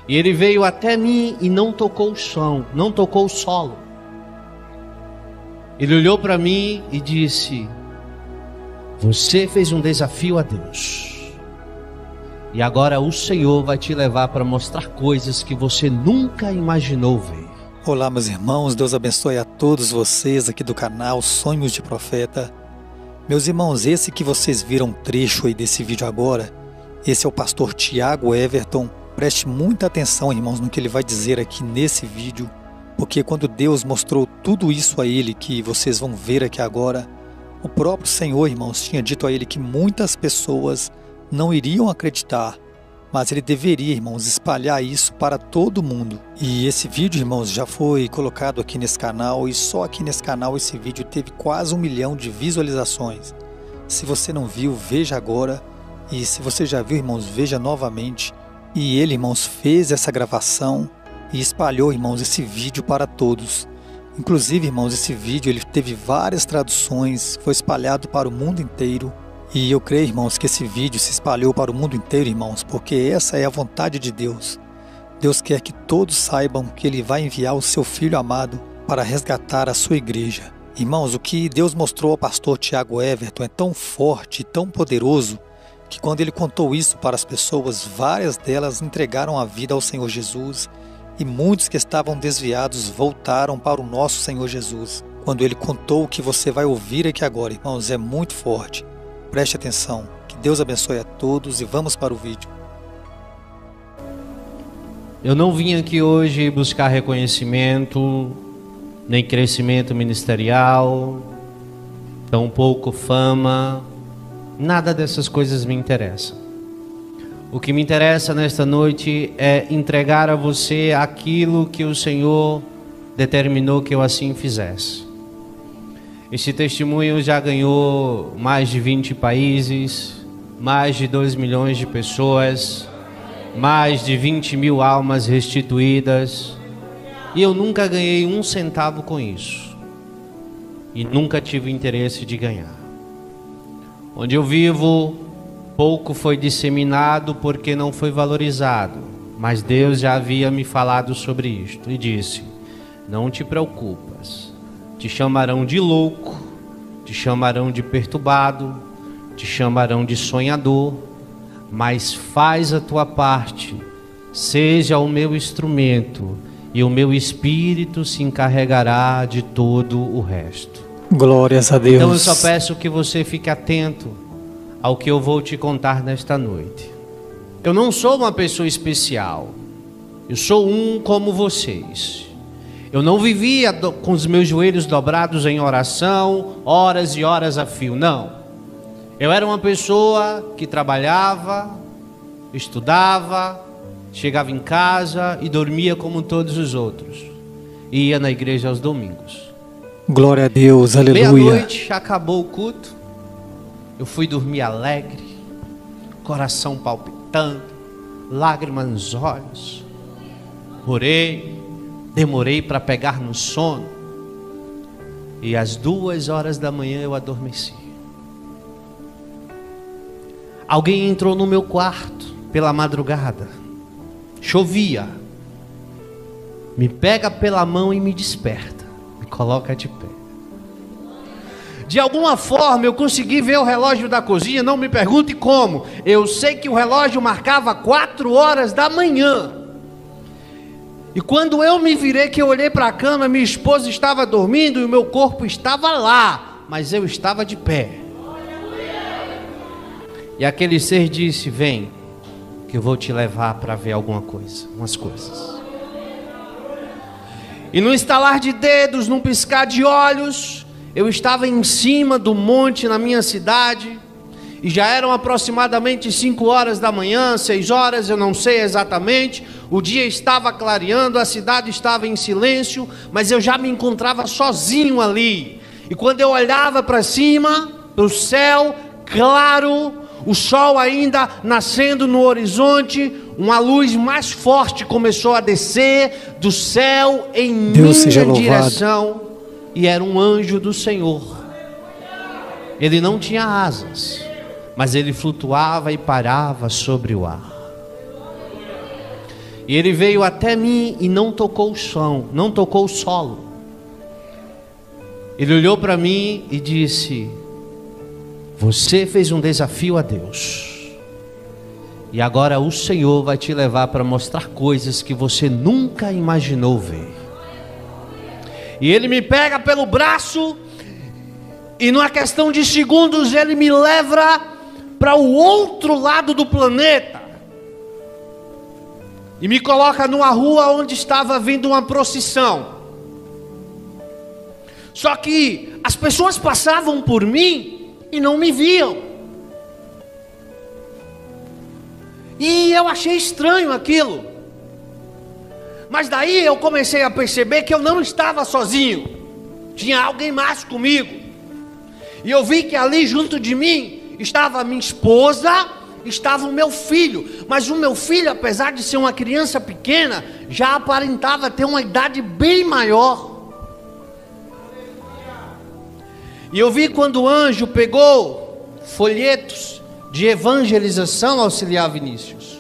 E ele veio até mim e não tocou o chão, não tocou o solo. Ele olhou para mim e disse: você fez um desafio a Deus. E agora o Senhor vai te levar para mostrar coisas que você nunca imaginou ver. Olá, meus irmãos, Deus abençoe a todos vocês aqui do canal Sonhos de Profeta. Meus irmãos, esse que vocês viram um trecho aí desse vídeo agora, esse é o pastor Tiago Everton. Preste muita atenção, irmãos, no que ele vai dizer aqui nesse vídeo, porque quando Deus mostrou tudo isso a ele que vocês vão ver aqui agora, o próprio Senhor, irmãos, tinha dito a ele que muitas pessoas não iriam acreditar, mas ele deveria, irmãos, espalhar isso para todo mundo. E esse vídeo, irmãos, já foi colocado aqui nesse canal, e só aqui nesse canal esse vídeo teve quase 1 milhão de visualizações. Se você não viu, veja agora, e se você já viu, irmãos, veja novamente. E ele, irmãos, fez essa gravação e espalhou, irmãos, esse vídeo para todos. Inclusive, irmãos, esse vídeo ele teve várias traduções, foi espalhado para o mundo inteiro. E eu creio, irmãos, que esse vídeo se espalhou para o mundo inteiro, irmãos, porque essa é a vontade de Deus. Deus quer que todos saibam que Ele vai enviar o seu Filho amado para resgatar a sua igreja. Irmãos, o que Deus mostrou ao pastor Tiago Everton é tão forte e tão poderoso que quando ele contou isso para as pessoas, várias delas entregaram a vida ao Senhor Jesus e muitos que estavam desviados voltaram para o nosso Senhor Jesus. Quando ele contou o que você vai ouvir aqui agora, irmãos, é muito forte. Preste atenção, que Deus abençoe a todos e vamos para o vídeo. Eu não vim aqui hoje buscar reconhecimento, nem crescimento ministerial, tampouco fama, nada dessas coisas me interessa. O que me interessa nesta noite é entregar a você aquilo que o Senhor determinou que eu assim fizesse. Este testemunho já ganhou mais de 20 países, mais de 2 milhões de pessoas, mais de 20 mil almas restituídas. E eu nunca ganhei 1 centavo com isso. E nunca tive interesse de ganhar. Onde eu vivo, pouco foi disseminado porque não foi valorizado. Mas Deus já havia me falado sobre isto e disse: não te preocupas. Te chamarão de louco, te chamarão de perturbado, te chamarão de sonhador, mas faz a tua parte, seja o meu instrumento, e o meu Espírito se encarregará de todo o resto. Glórias a Deus. Então eu só peço que você fique atento ao que eu vou te contar nesta noite. Eu não sou uma pessoa especial, eu sou um como vocês. Eu não vivia com os meus joelhos dobrados em oração, horas e horas a fio, não. Eu era uma pessoa que trabalhava, estudava, chegava em casa e dormia como todos os outros. E ia na igreja aos domingos. Glória a Deus, aleluia. Meia-noite, acabou o culto. Eu fui dormir alegre, coração palpitando, lágrimas nos olhos. Orei. Demorei para pegar no sono. E às 2 horas da manhã eu adormeci. Alguém entrou no meu quarto pela madrugada. Chovia. Me pega pela mão e me desperta. Me coloca de pé. De alguma forma eu consegui ver o relógio da cozinha. Não me pergunte como. Eu sei que o relógio marcava 4 horas da manhã. E quando eu me virei, que eu olhei para a cama, minha esposa estava dormindo e o meu corpo estava lá, mas eu estava de pé. E aquele ser disse: vem, que eu vou te levar para ver alguma coisa, umas coisas. E no estalar de dedos, num piscar de olhos, eu estava em cima do monte na minha cidade. E já eram aproximadamente 5 horas da manhã, 6 horas, eu não sei exatamente. O dia estava clareando, a cidade estava em silêncio, mas eu já me encontrava sozinho ali. E quando eu olhava para cima, para o céu claro, o sol ainda nascendo no horizonte, uma luz mais forte começou a descer do céu em minha direção. E era um anjo do Senhor. Ele não tinha asas, mas ele flutuava e parava sobre o ar. E ele veio até mim e não tocou o chão, não tocou o solo. Ele olhou para mim e disse: você fez um desafio a Deus. E agora o Senhor vai te levar para mostrar coisas que você nunca imaginou ver. E ele me pega pelo braço e numa questão de segundos ele me leva para o outro lado do planeta. E me coloca numa rua onde estava vindo uma procissão. Só que as pessoas passavam por mim e não me viam. E eu achei estranho aquilo. Mas daí eu comecei a perceber que eu não estava sozinho. Tinha alguém mais comigo. E eu vi que ali junto de mim estava a minha esposa, estava o meu filho. Mas o meu filho, apesar de ser uma criança pequena, já aparentava ter uma idade bem maior. E eu vi quando o anjo pegou folhetos de evangelização auxiliar Vinícius.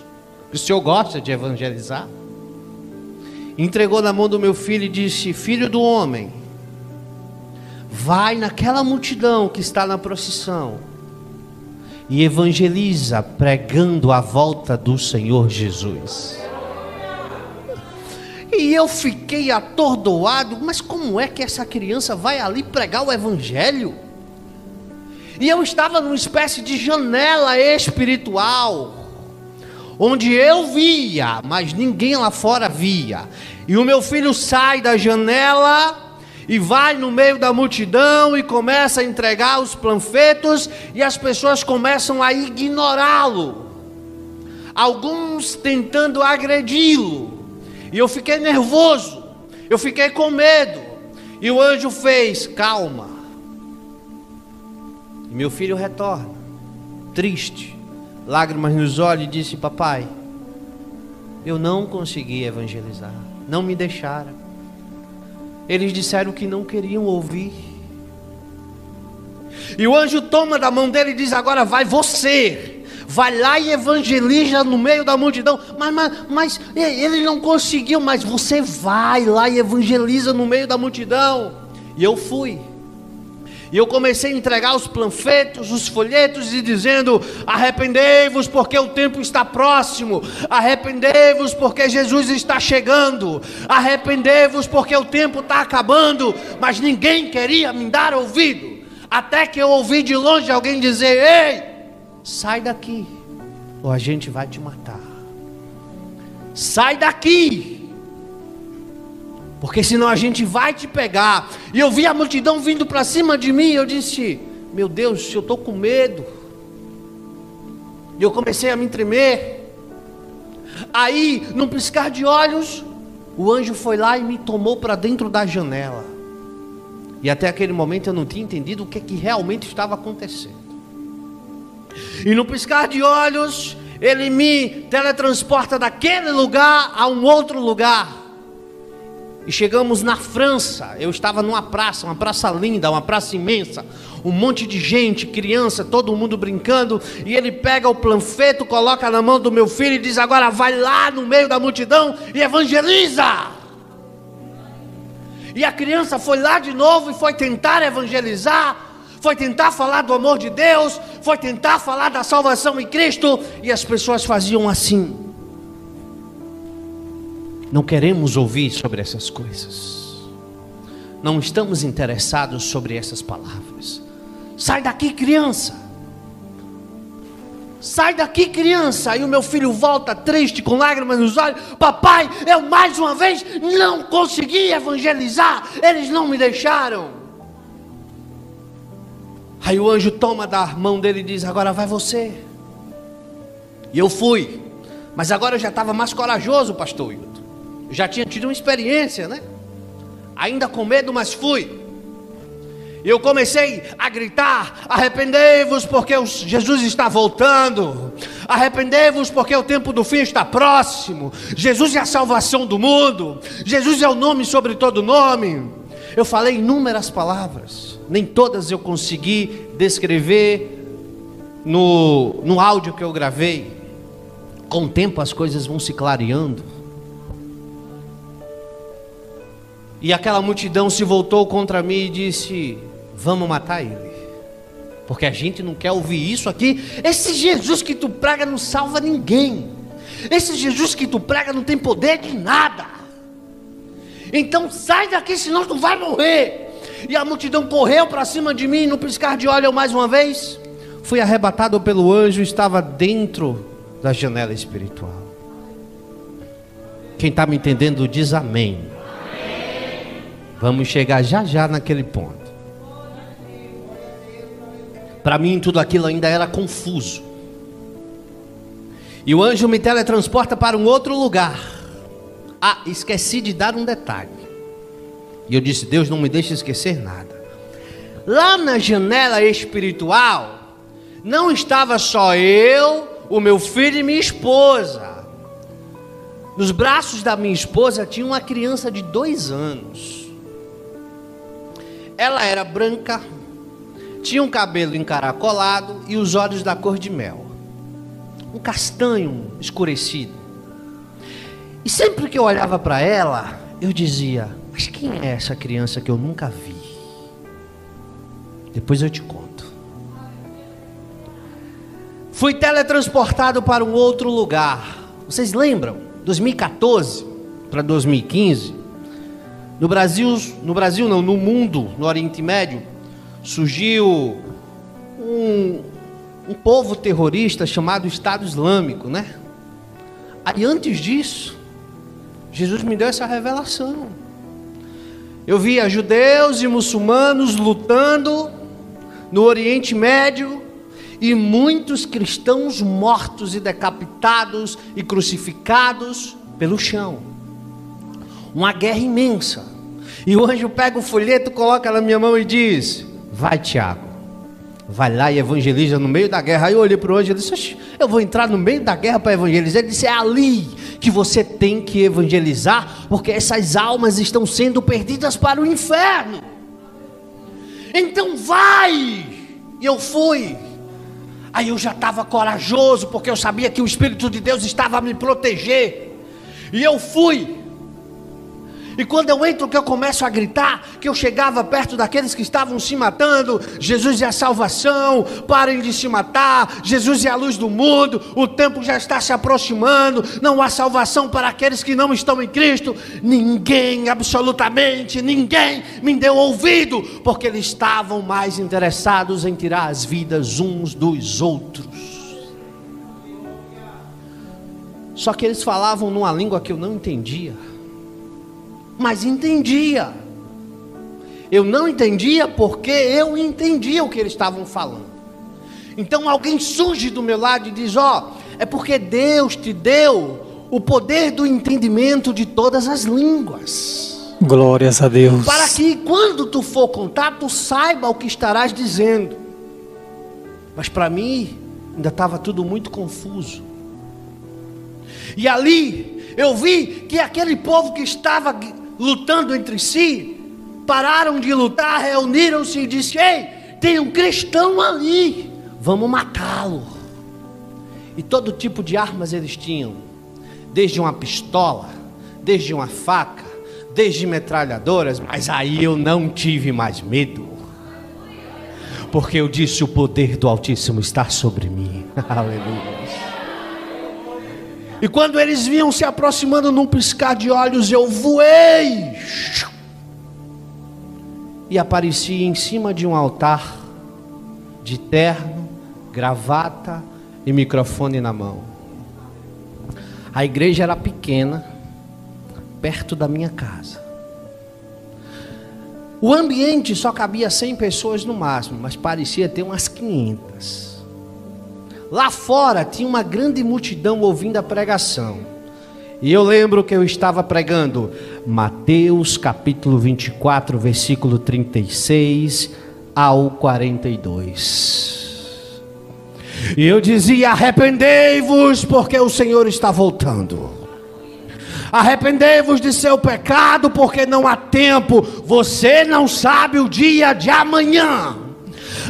O senhor gosta de evangelizar? Entregou na mão do meu filho e disse: filho do homem, vai naquela multidão que está na procissão e evangeliza pregando a volta do Senhor Jesus. E eu fiquei atordoado, mas como é que essa criança vai ali pregar o evangelho? E eu estava numa espécie de janela espiritual, onde eu via, mas ninguém lá fora via. E o meu filho sai da janela e vai no meio da multidão e começa a entregar os panfletos, e as pessoas começam a ignorá-lo, alguns tentando agredi-lo. E eu fiquei nervoso, eu fiquei com medo. E o anjo fez: calma. E meu filho retorna, triste, lágrimas nos olhos, e disse: papai, eu não consegui evangelizar, não me deixaram. Eles disseram que não queriam ouvir. E o anjo toma da mão dele e diz: agora vai você. Vai lá e evangeliza no meio da multidão. Mas ele não conseguiu. Mas você vai lá e evangeliza no meio da multidão. E eu fui. E eu comecei a entregar os panfletos, os folhetos, e dizendo: arrependei-vos porque o tempo está próximo. Arrependei-vos porque Jesus está chegando. Arrependei-vos porque o tempo está acabando. Mas ninguém queria me dar ouvido. Até que eu ouvi de longe alguém dizer: ei, sai daqui, ou a gente vai te matar. Sai daqui, porque senão a gente vai te pegar. E eu vi a multidão vindo para cima de mim. Eu disse: meu Deus, eu estou com medo. E eu comecei a me tremer. Aí, num piscar de olhos, o anjo foi lá e me tomou para dentro da janela. E até aquele momento eu não tinha entendido o que realmente estava acontecendo. E no piscar de olhos, ele me teletransporta daquele lugar a um outro lugar. E chegamos na França. Eu estava numa praça, uma praça linda, uma praça imensa, um monte de gente, criança, todo mundo brincando. E ele pega o panfleto, coloca na mão do meu filho e diz: agora vai lá no meio da multidão e evangeliza. E a criança foi lá de novo e foi tentar evangelizar, foi tentar falar do amor de Deus, foi tentar falar da salvação em Cristo. E as pessoas faziam assim: não queremos ouvir sobre essas coisas, não estamos interessados sobre essas palavras. Sai daqui, criança, sai daqui, criança. E o meu filho volta triste, com lágrimas nos olhos: papai, eu mais uma vez não consegui evangelizar, eles não me deixaram. Aí o anjo toma da mão dele e diz: agora vai você. E eu fui. Mas agora eu já estava mais corajoso, pastor Hilton. Eu já tinha tido uma experiência, né? Ainda com medo, mas fui. E eu comecei a gritar: arrependei-vos porque Jesus está voltando. Arrependei-vos porque o tempo do fim está próximo. Jesus é a salvação do mundo. Jesus é o nome sobre todo nome. Eu falei inúmeras palavras, nem todas eu consegui descrever no áudio que eu gravei. Com o tempo as coisas vão se clareando. E aquela multidão se voltou contra mim e disse: vamos matar ele, porque a gente não quer ouvir isso aqui. Esse Jesus que tu prega não salva ninguém. Esse Jesus que tu prega não tem poder de nada. Então sai daqui, senão tu vai morrer. E a multidão correu para cima de mim. No piscar de olho, eu mais uma vez fui arrebatado pelo anjo. Estava dentro da janela espiritual. Quem está me entendendo diz amém. Vamos chegar já já naquele ponto. Para mim tudo aquilo ainda era confuso. E o anjo me teletransporta para um outro lugar. Ah, esqueci de dar um detalhe. E eu disse: Deus, não me deixe esquecer nada. Lá na janela espiritual não estava só eu, o meu filho e minha esposa. Nos braços da minha esposa tinha uma criança de 2 anos. Ela era branca, tinha um cabelo encaracolado e os olhos da cor de mel, um castanho escurecido. E sempre que eu olhava para ela, eu dizia: mas quem é essa criança que eu nunca vi? Depois eu te conto. Fui teletransportado para um outro lugar. Vocês lembram? 2014 para 2015, no mundo, no Oriente Médio, surgiu um povo terrorista chamado Estado Islâmico, né? Aí antes disso, Jesus me deu essa revelação. Eu via judeus e muçulmanos lutando no Oriente Médio e muitos cristãos mortos e decapitados e crucificados pelo chão. Uma guerra imensa. E o anjo pega o folheto, coloca na minha mão e diz: vai, Tiago, vai lá e evangeliza no meio da guerra. Aí eu olhei para o anjo e disse: eu vou entrar no meio da guerra para evangelizar? Ele disse: é ali que você tem que evangelizar, porque essas almas estão sendo perdidas para o inferno. Então vai. E eu fui. Aí eu já estava corajoso, porque eu sabia que o Espírito de Deus estava a me proteger. E eu fui. E quando eu entro, que eu começo a gritar, que eu chegava perto daqueles que estavam se matando: Jesus é a salvação, parem de se matar, Jesus é a luz do mundo, o tempo já está se aproximando, não há salvação para aqueles que não estão em Cristo. Ninguém, absolutamente ninguém me deu ouvido, porque eles estavam mais interessados em tirar as vidas uns dos outros. Só que eles falavam numa língua que eu não entendia. Mas entendia. Eu não entendia porque eu entendia o que eles estavam falando. Então alguém surge do meu lado e diz: é porque Deus te deu o poder do entendimento de todas as línguas. Glórias a Deus. Para que quando tu for contar, tu saiba o que estarás dizendo. Mas para mim ainda estava tudo muito confuso. E ali eu vi que aquele povo que estava lutando entre si, pararam de lutar, reuniram-se e disseram: ei, tem um cristão ali, vamos matá-lo. E todo tipo de armas eles tinham, desde uma pistola, desde uma faca, desde metralhadoras. Mas aí eu não tive mais medo, porque eu disse: o poder do Altíssimo está sobre mim. Aleluia. E quando eles vinham se aproximando num piscar de olhos, eu voei e apareci em cima de um altar, de terno, gravata e microfone na mão. A igreja era pequena, perto da minha casa. O ambiente só cabia 100 pessoas no máximo, mas parecia ter umas 500. Lá fora tinha uma grande multidão ouvindo a pregação. E eu lembro que eu estava pregando Mateus capítulo 24, versículo 36 ao 42. E eu dizia: arrependei-vos, porque o Senhor está voltando. Arrependei-vos de seu pecado, porque não há tempo. Você não sabe o dia de amanhã.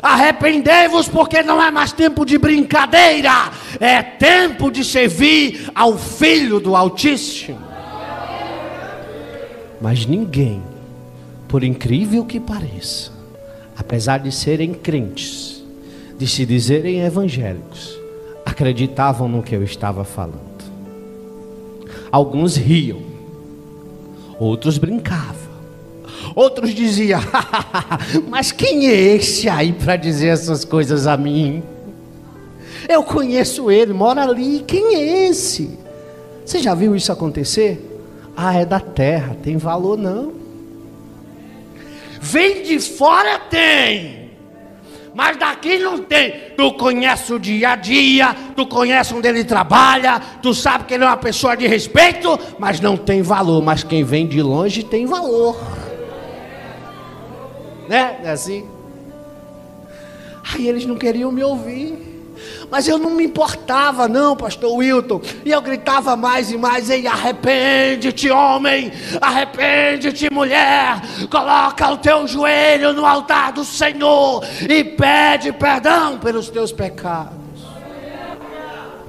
Arrependei-vos, porque não é mais tempo de brincadeira, é tempo de servir ao Filho do Altíssimo. Mas ninguém por incrível que pareça, apesar de serem crentes, de se dizerem evangélicos, acreditavam no que eu estava falando. Alguns riam, outros brincavam, outros diziam: mas quem é esse aí para dizer essas coisas a mim? Eu conheço ele, mora ali, quem é esse? Você já viu isso acontecer? Ah, é da terra, tem valor não. Vem de fora tem, mas daqui não tem. Tu conhece o dia a dia, tu conhece onde ele trabalha, tu sabe que ele é uma pessoa de respeito, mas não tem valor. Mas quem vem de longe tem valor, né? É assim? Aí eles não queriam me ouvir, mas eu não me importava não, pastor Wilton. E eu gritava mais e mais: ei, arrepende-te, homem, arrepende-te, mulher, coloca o teu joelho no altar do Senhor e pede perdão pelos teus pecados.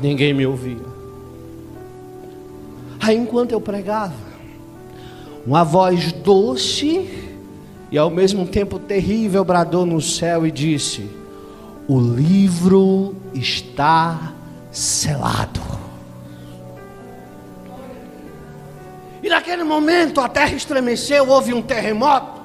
Ninguém me ouvia. Aí enquanto eu pregava, uma voz doce e ao mesmo tempo terrível bradou no céu e disse: o livro está selado. E naquele momento a terra estremeceu, houve um terremoto,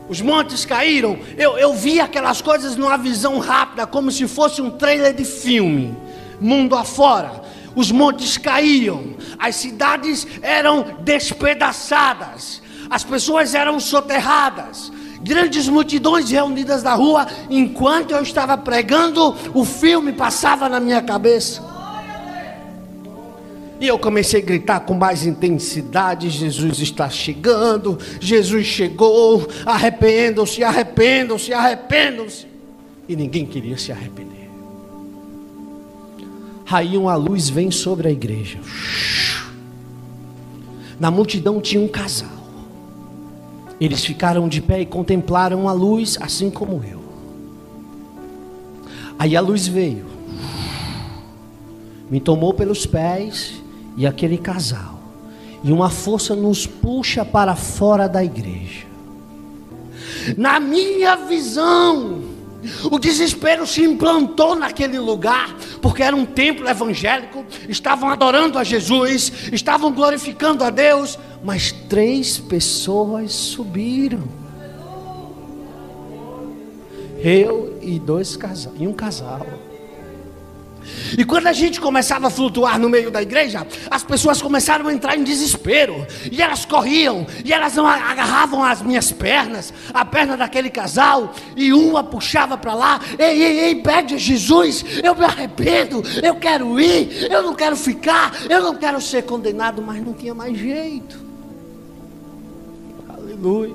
os montes caíram. Eu vi aquelas coisas numa visão rápida, como se fosse um trailer de filme, mundo afora. Os montes caíam, as cidades eram despedaçadas, as pessoas eram soterradas, grandes multidões reunidas na rua. Enquanto eu estava pregando, o filme passava na minha cabeça. E eu comecei a gritar com mais intensidade: Jesus está chegando, Jesus chegou, arrependam-se, arrependam-se, arrependam-se. E ninguém queria se arrepender. Aí uma luz vem sobre a igreja. Na multidão tinha um casal. Eles ficaram de pé e contemplaram a luz, assim como eu. Aí a luz veio, me tomou pelos pés e aquele casal, e uma força nos puxa para fora da igreja. Na minha visão, o desespero se implantou naquele lugar, porque era um templo evangélico, estavam adorando a Jesus, estavam glorificando a Deus, mas 3 pessoas subiram. Eu e um casal. E quando a gente começava a flutuar no meio da igreja, as pessoas começaram a entrar em desespero. E elas corriam, e elas agarravam as minhas pernas, a perna daquele casal, e uma puxava para lá: ei, pede a Jesus, eu me arrependo, eu quero ir, eu não quero ficar, eu não quero ser condenado. Mas não tinha mais jeito. Aleluia.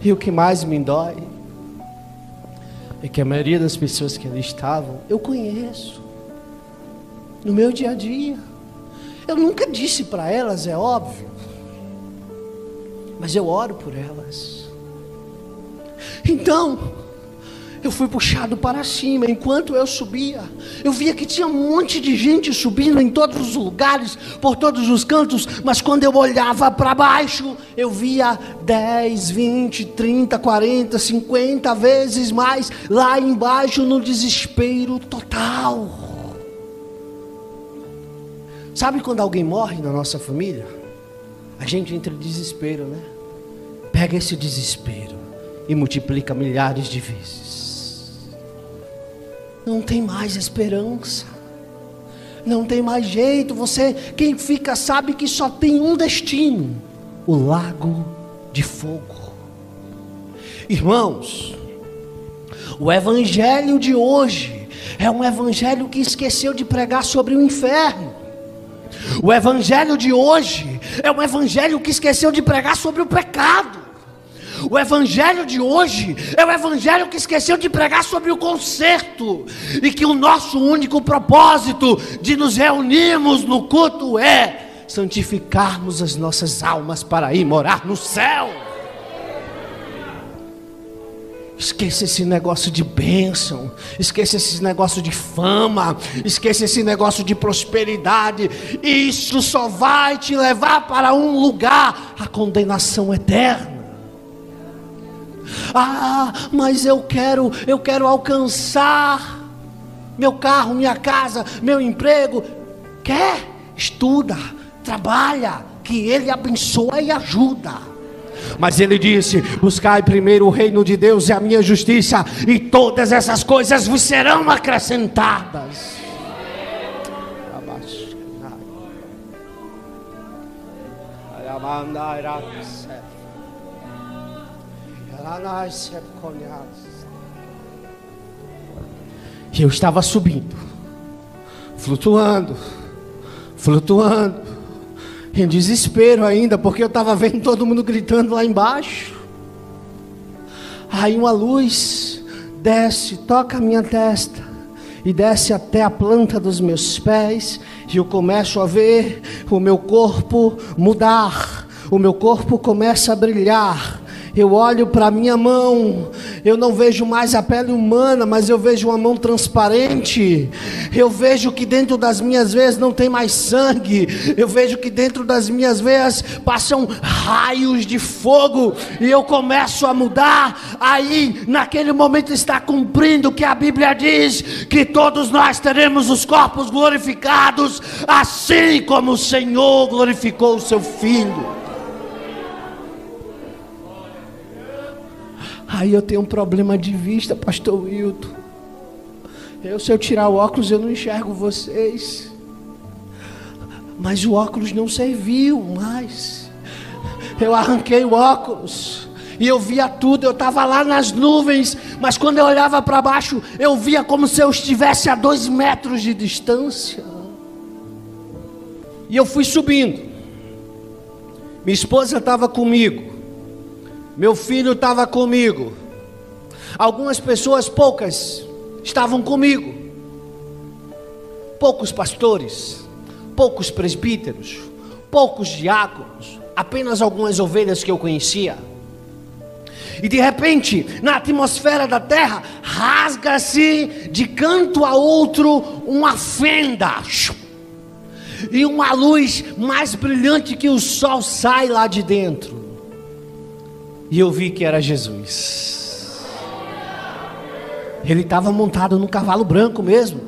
E o que mais me dói é que a maioria das pessoas que ali estavam, eu conheço, no meu dia a dia. Eu nunca disse para elas, é óbvio, mas eu oro por elas. Então, eu fui puxado para cima. Enquanto eu subia, eu via que tinha um monte de gente subindo em todos os lugares, por todos os cantos. Mas quando eu olhava para baixo, eu via 10, 20, 30, 40, 50 vezes mais lá embaixo, no desespero total. Sabe quando alguém morre na nossa família? A gente entra em desespero, né? Pega esse desespero e multiplica milhares de vezes. Não tem mais esperança, não tem mais jeito. Quem fica sabe que só tem um destino: o lago de fogo. Irmãos, o evangelho de hoje é um evangelho que esqueceu de pregar sobre o inferno. O evangelho de hoje é um evangelho que esqueceu de pregar sobre o pecado. O evangelho de hoje é o evangelho que esqueceu de pregar sobre o conserto, e que o nosso único propósito de nos reunirmos no culto é santificarmos as nossas almas para ir morar no céu. Esqueça esse negócio de bênção, esqueça esse negócio de fama, esqueça esse negócio de prosperidade. Isso só vai te levar para um lugar, a condenação eterna. Ah, mas eu quero alcançar meu carro, minha casa, meu emprego. Quer? Estuda, trabalha, que Ele abençoa e ajuda. Mas Ele disse: buscai primeiro o reino de Deus e a minha justiça, e todas essas coisas vos serão acrescentadas. E eu estava subindo, flutuando, em desespero ainda, porque eu estava vendo todo mundo gritando lá embaixo. Aí uma luz desce, toca a minha testa e desce até a planta dos meus pés, e eu começo a ver o meu corpo mudar, o meu corpo começa a brilhar. Eu olho para a minha mão, eu não vejo mais a pele humana, mas eu vejo uma mão transparente. Eu vejo que dentro das minhas veias não tem mais sangue. Eu vejo que dentro das minhas veias passam raios de fogo, e eu começo a mudar. Aí, naquele momento, está cumprindo o que a Bíblia diz, que todos nós teremos os corpos glorificados, assim como o Senhor glorificou o seu Filho. Aí eu tenho um problema de vista, pastor Wilton. Se eu tirar o óculos, eu não enxergo vocês. Mas o óculos não serviu mais. Eu arranquei o óculos e eu via tudo. Eu estava lá nas nuvens, mas quando eu olhava para baixo, eu via como se eu estivesse a 2 metros de distância. E eu fui subindo. Minha esposa estava comigo. Meu filho estava comigo. Algumas pessoas, poucas, estavam comigo. Poucos pastores, poucos presbíteros, poucos diáconos, apenas algumas ovelhas que eu conhecia. E de repente, na atmosfera da terra, rasga-se de canto a outro uma fenda, e uma luz mais brilhante que o sol sai lá de dentro. E eu vi que era Jesus. Ele estava montado num cavalo branco mesmo.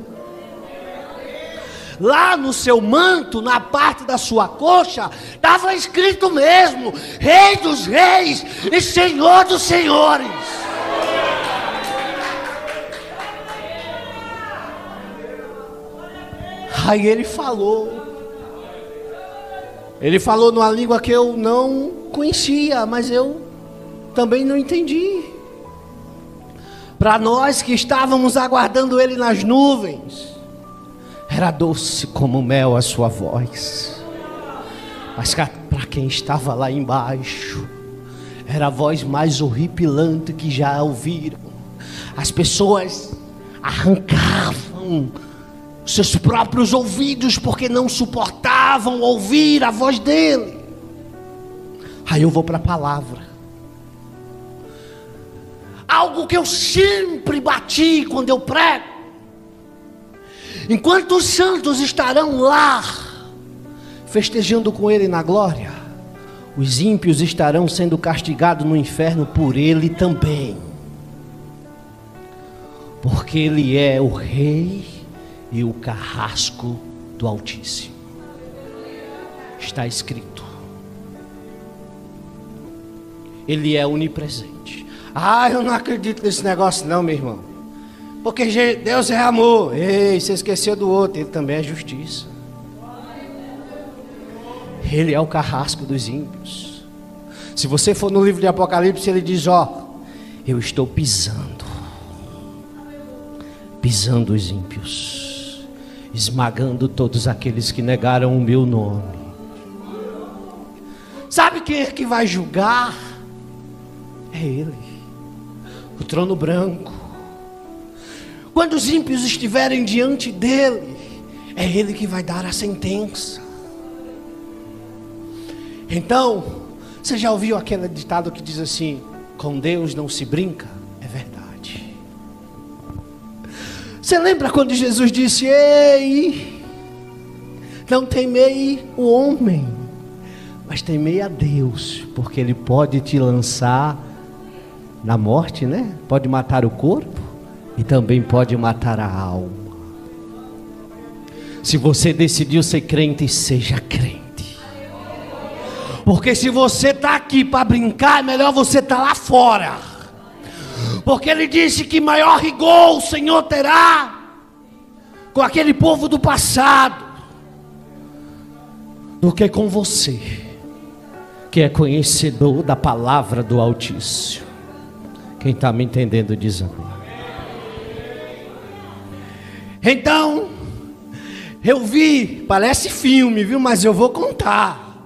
Lá no seu manto, na parte da sua coxa, estava escrito mesmo: Rei dos Reis e Senhor dos Senhores. Aí ele falou. Ele falou numa língua que eu não conhecia, mas eu também não entendi. Para nós que estávamos aguardando Ele nas nuvens, era doce como mel a sua voz. Mas para quem estava lá embaixo, era a voz mais horripilante que já ouviram. As pessoas arrancavam seus próprios ouvidos, porque não suportavam ouvir a voz dele. Aí eu vou para a palavra. Algo que eu sempre bati quando eu prego: enquanto os santos estarão lá festejando com Ele na glória, os ímpios estarão sendo castigados no inferno por Ele também. Porque Ele é o Rei e o carrasco do Altíssimo. Está escrito. Ele é onipresente. Eu não acredito nesse negócio não, meu irmão. Porque Deus é amor. Ei, você esqueceu do outro. Ele também é justiça. Ele é o carrasco dos ímpios. Se você for no livro de Apocalipse, ele diz: eu estou pisando os ímpios, esmagando todos aqueles que negaram o meu nome. Sabe quem é que vai julgar? É Ele, o trono branco. Quando os ímpios estiverem diante dele, é Ele que vai dar a sentença. Então, você já ouviu aquele ditado que diz assim: com Deus não se brinca? É verdade. Você lembra quando Jesus disse: ei, não temei o homem, mas temei a Deus, porque Ele pode te lançar na morte, né? Pode matar o corpo e também pode matar a alma. Se você decidiu ser crente, seja crente. Porque se você está aqui para brincar, é melhor você estar lá fora. Porque Ele disse que maior rigor o Senhor terá com aquele povo do passado do que com você, que é conhecedor da palavra do Altíssimo. Quem está me entendendo diz amém. Então, eu vi, parece filme, viu? Mas eu vou contar,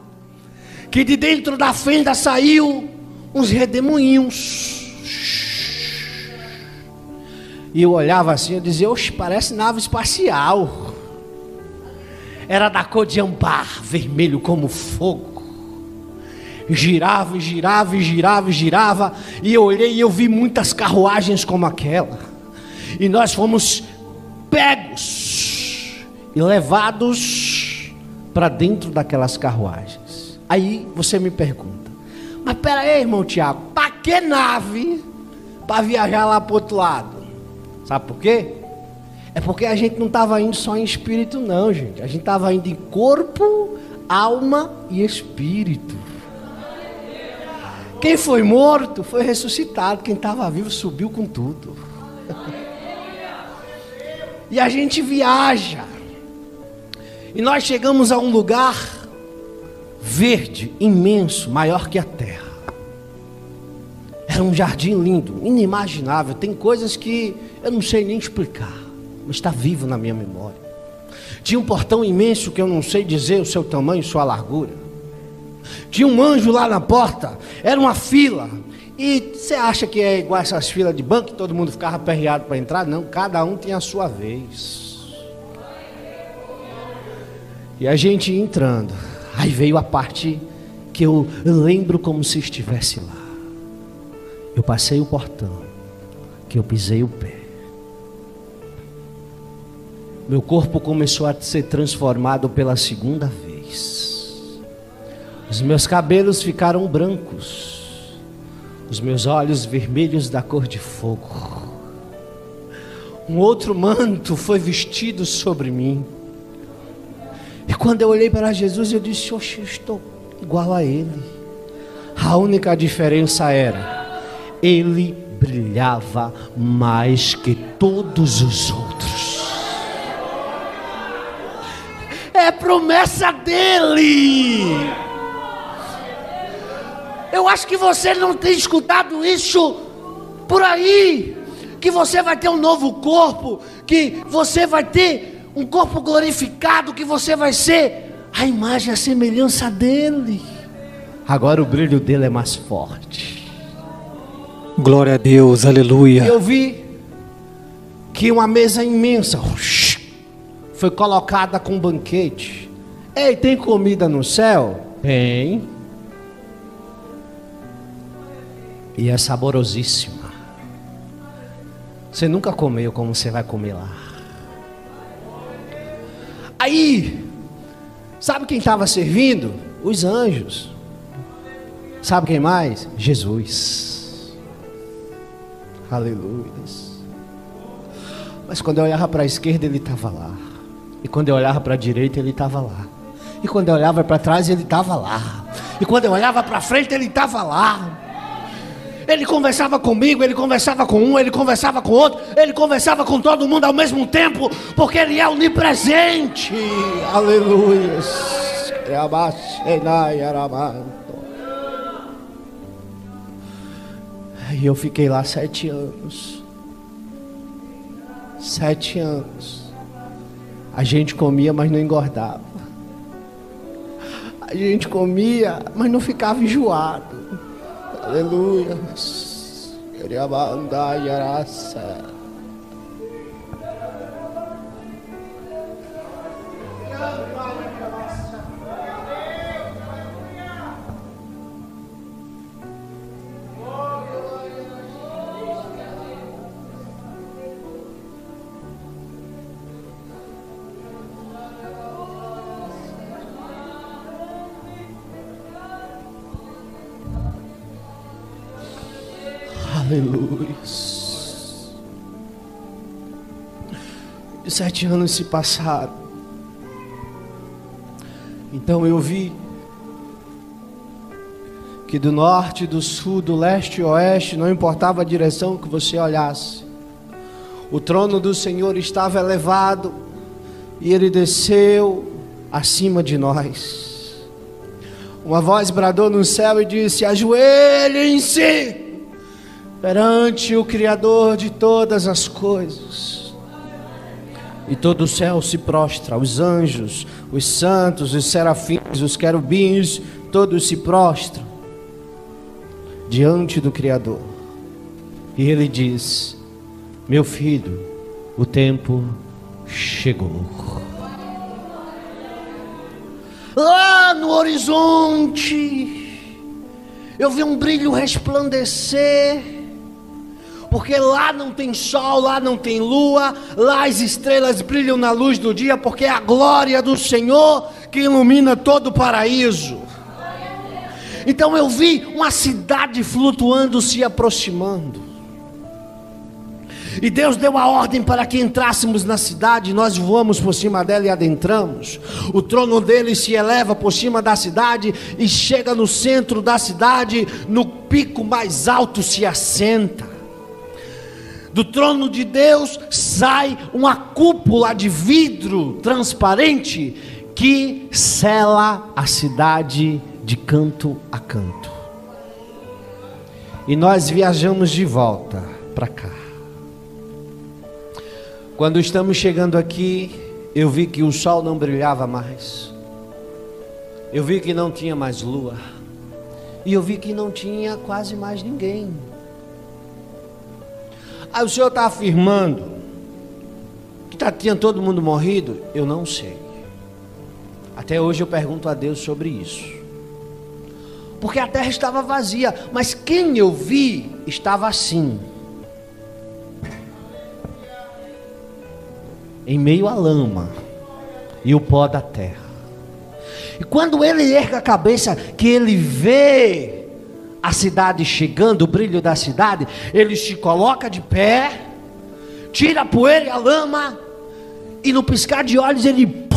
que de dentro da fenda saiu uns redemoinhos. E eu olhava assim, eu dizia: oxe, parece nave espacial. Era da cor de âmbar, vermelho como fogo. Girava, e girava, e girava, e girava. E eu olhei e eu vi muitas carruagens como aquela. E nós fomos pegos e levados para dentro daquelas carruagens. Aí você me pergunta: mas pera aí, irmão Tiago, para que nave para viajar lá para o outro lado? Sabe por quê? É porque a gente não estava indo só em espírito não, gente. A gente estava indo em corpo, alma e espírito. Quem foi morto foi ressuscitado. Quem estava vivo subiu com tudo. E a gente viaja. E nós chegamos a um lugar verde, imenso, maior que a terra. Era um jardim lindo, inimaginável. Tem coisas que eu não sei nem explicar, mas está vivo na minha memória. Tinha um portão imenso que eu não sei dizer o seu tamanho, sua largura. Tinha um anjo lá na porta. Era uma fila. E você acha que é igual essas filas de banco, que todo mundo ficava aperreado para entrar? Não, cada um tinha a sua vez. E a gente ia entrando. Aí veio a parte que eu lembro como se estivesse lá. Eu passei o portão, que eu pisei o pé. Meu corpo começou a ser transformado pela segunda vez. Os meus cabelos ficaram brancos. Os meus olhos vermelhos da cor de fogo. Um outro manto foi vestido sobre mim. E quando eu olhei para Jesus, eu disse: oxe, eu estou igual a Ele. A única diferença era: Ele brilhava mais que todos os outros. É promessa dele. Eu acho que você não tem escutado isso por aí, que você vai ter um novo corpo, que você vai ter um corpo glorificado, que você vai ser a imagem, a semelhança dele. Agora o brilho dele é mais forte. Glória a Deus, aleluia. Eu vi que uma mesa imensa foi colocada com banquete. Ei, tem comida no céu? Tem. E é saborosíssima. Você nunca comeu como você vai comer lá. Aí, sabe quem estava servindo? Os anjos. Sabe quem mais? Jesus. Aleluia. Mas quando eu olhava para a esquerda, ele estava lá. E quando eu olhava para a direita, ele estava lá. E quando eu olhava para trás, ele estava lá. E quando eu olhava para frente, ele estava lá. Ele conversava comigo, ele conversava com um, ele conversava com outro, ele conversava com todo mundo ao mesmo tempo, porque ele é onipresente. Aleluia. E eu fiquei lá 7 anos. 7 anos. A gente comia, mas não engordava. A gente comia, mas não ficava enjoado. Aleluia. Queria andar e araça. Aleluia. E 7 anos se passaram. Então eu vi que do norte, do sul, do leste e oeste, não importava a direção que você olhasse, o trono do Senhor estava elevado e Ele desceu acima de nós. Uma voz bradou no céu e disse: ajoelhem-se perante o Criador de todas as coisas. E todo o céu se prostra, os anjos, os santos, os serafins, os querubins, todos se prostram diante do Criador. E Ele diz: meu filho, o tempo chegou. Lá no horizonte eu vi um brilho resplandecer, porque lá não tem sol, lá não tem lua, lá as estrelas brilham na luz do dia, porque é a glória do Senhor que ilumina todo o paraíso. Então eu vi uma cidade flutuando, se aproximando. E Deus deu a ordem para que entrássemos na cidade. Nós voamos por cima dela e adentramos. O trono dele se eleva por cima da cidade e chega no centro da cidade. No pico mais alto se assenta. Do trono de Deus sai uma cúpula de vidro transparente que sela a cidade de canto a canto. E nós viajamos de volta para cá. Quando estamos chegando aqui, eu vi que o sol não brilhava mais. Eu vi que não tinha mais lua. E eu vi que não tinha quase mais ninguém. Aí o Senhor está afirmando que tinha todo mundo morrido? Eu não sei. Até hoje eu pergunto a Deus sobre isso. Porque a terra estava vazia, mas quem eu vi estava assim, em meio à lama e o pó da terra. E quando ele ergue a cabeça, que ele vê a cidade chegando, o brilho da cidade, ele se coloca de pé, tira a poeira e a lama, e no piscar de olhos ele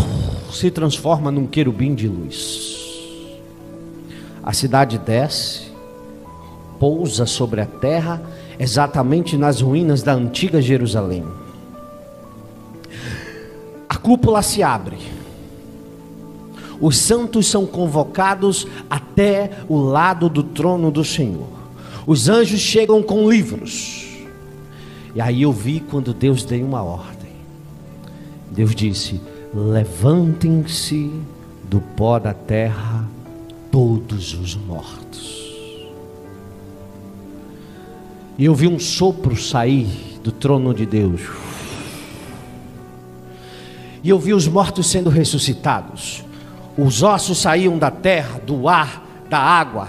se transforma num querubim de luz. A cidade desce, pousa sobre a terra, exatamente nas ruínas da antiga Jerusalém. A cúpula se abre. Os santos são convocados até o lado do trono do Senhor. Os anjos chegam com livros. E aí eu vi quando Deus deu uma ordem. Deus disse: levantem-se do pó da terra todos os mortos. E eu vi um sopro sair do trono de Deus. E eu vi os mortos sendo ressuscitados. Os ossos saíam da terra, do ar, da água.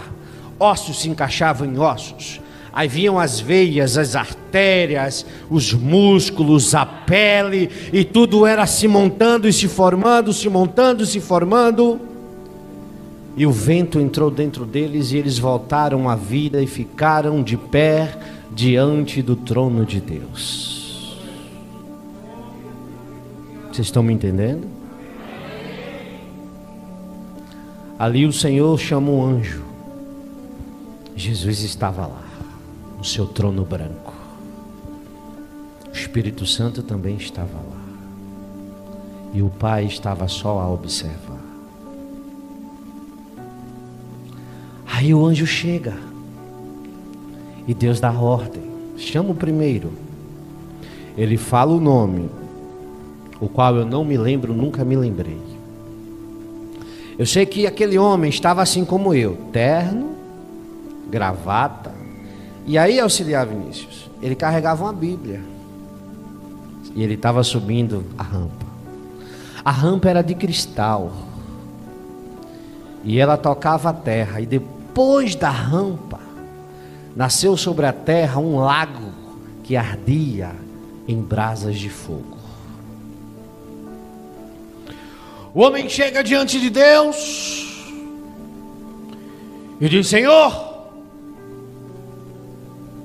Ossos se encaixavam em ossos. Aí vinham as veias, as artérias, os músculos, a pele. E tudo era se montando e se formando, se montando e se formando. E o vento entrou dentro deles e eles voltaram à vida e ficaram de pé diante do trono de Deus. Vocês estão me entendendo? Ali o Senhor chama um anjo. Jesus estava lá, no seu trono branco. O Espírito Santo também estava lá. E o Pai estava só a observar. Aí o anjo chega. E Deus dá ordem. Chama o primeiro. Ele fala o nome, o qual eu não me lembro, nunca me lembrei. Eu sei que aquele homem estava assim como eu, terno, gravata. E aí, auxiliar Vinícius, ele carregava uma Bíblia. E ele estava subindo a rampa. A rampa era de cristal. E ela tocava a terra. E depois da rampa, nasceu sobre a terra um lago que ardia em brasas de fogo. O homem chega diante de Deus e diz: Senhor,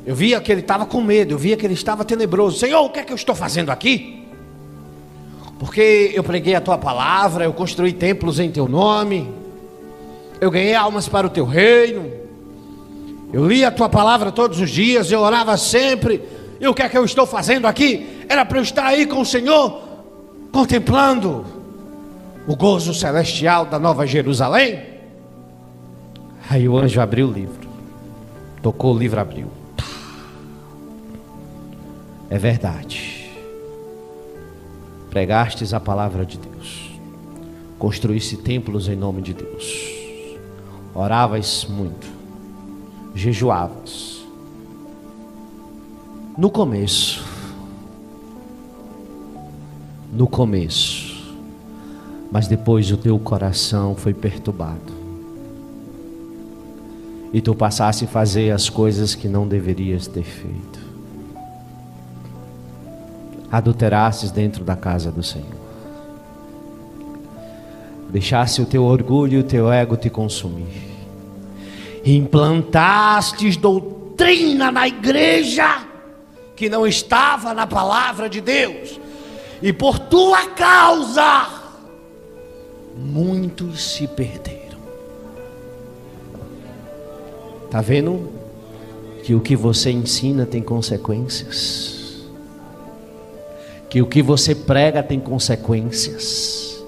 Eu via que ele estava com medo, eu via que ele estava tenebroso. Senhor, o que é que eu estou fazendo aqui? Porque eu preguei a tua palavra, eu construí templos em teu nome, eu ganhei almas para o teu reino, eu li a tua palavra todos os dias, eu orava sempre. E o que é que eu estou fazendo aqui? Era para eu estar aí com o Senhor, contemplando o gozo celestial da Nova Jerusalém. Aí o anjo abriu o livro, tocou o livro, abriu. É verdade, pregastes a palavra de Deus, construísse templos em nome de Deus, oravas muito, jejuavas. No começo, mas depois o teu coração foi perturbado, e tu passaste a fazer as coisas que não deverias ter feito. Adulterastes dentro da casa do Senhor, deixaste o teu orgulho e o teu ego te consumir, implantastes doutrina na igreja que não estava na palavra de Deus, e por tua causa muitos se perderam. Está vendo que o que você ensina tem consequências? Que o que você prega tem consequências,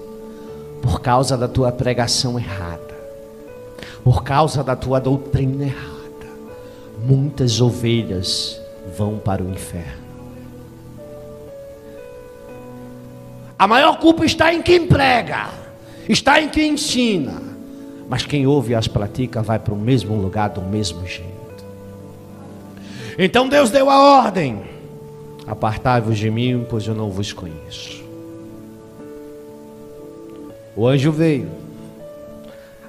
por causa da tua pregação errada, por causa da tua doutrina errada, muitas ovelhas vão para o inferno. A maior culpa está em quem prega, está em quem ensina, mas quem ouve e as pratica vai para o mesmo lugar do mesmo jeito. Então Deus deu a ordem: apartai-vos de mim, pois eu não vos conheço. O anjo veio,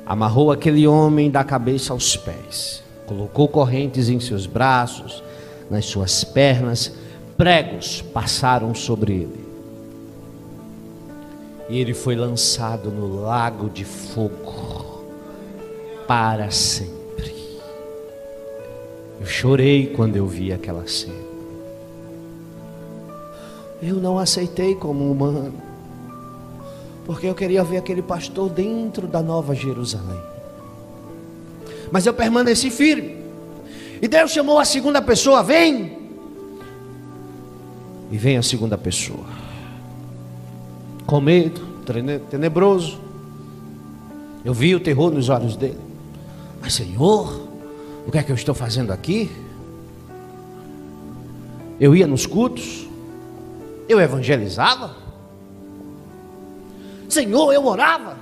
amarrou aquele homem da cabeça aos pés, colocou correntes em seus braços, nas suas pernas, pregos passaram sobre ele, e ele foi lançado no lago de fogo para sempre. Eu chorei quando eu vi aquela cena. Eu não aceitei como humano, porque eu queria ver aquele pastor dentro da Nova Jerusalém. Mas eu permaneci firme. E Deus chamou a segunda pessoa: vem. E vem a segunda pessoa, com medo, tenebroso. Eu vi o terror nos olhos dele. Mas Senhor, o que é que eu estou fazendo aqui? Eu ia nos cultos, eu evangelizava, Senhor, eu orava,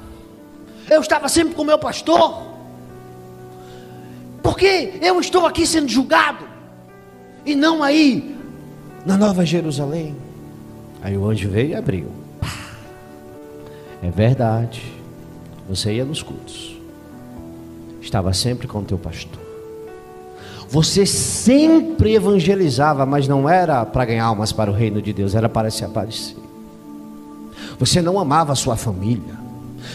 eu estava sempre com o meu pastor. Por que eu estou aqui sendo julgado e não aí na Nova Jerusalém? Aí o anjo veio e abriu. É verdade, você ia nos cultos, estava sempre com o teu pastor, você sempre evangelizava, mas não era para ganhar almas para o reino de Deus, era para se aparecer. Você não amava a sua família,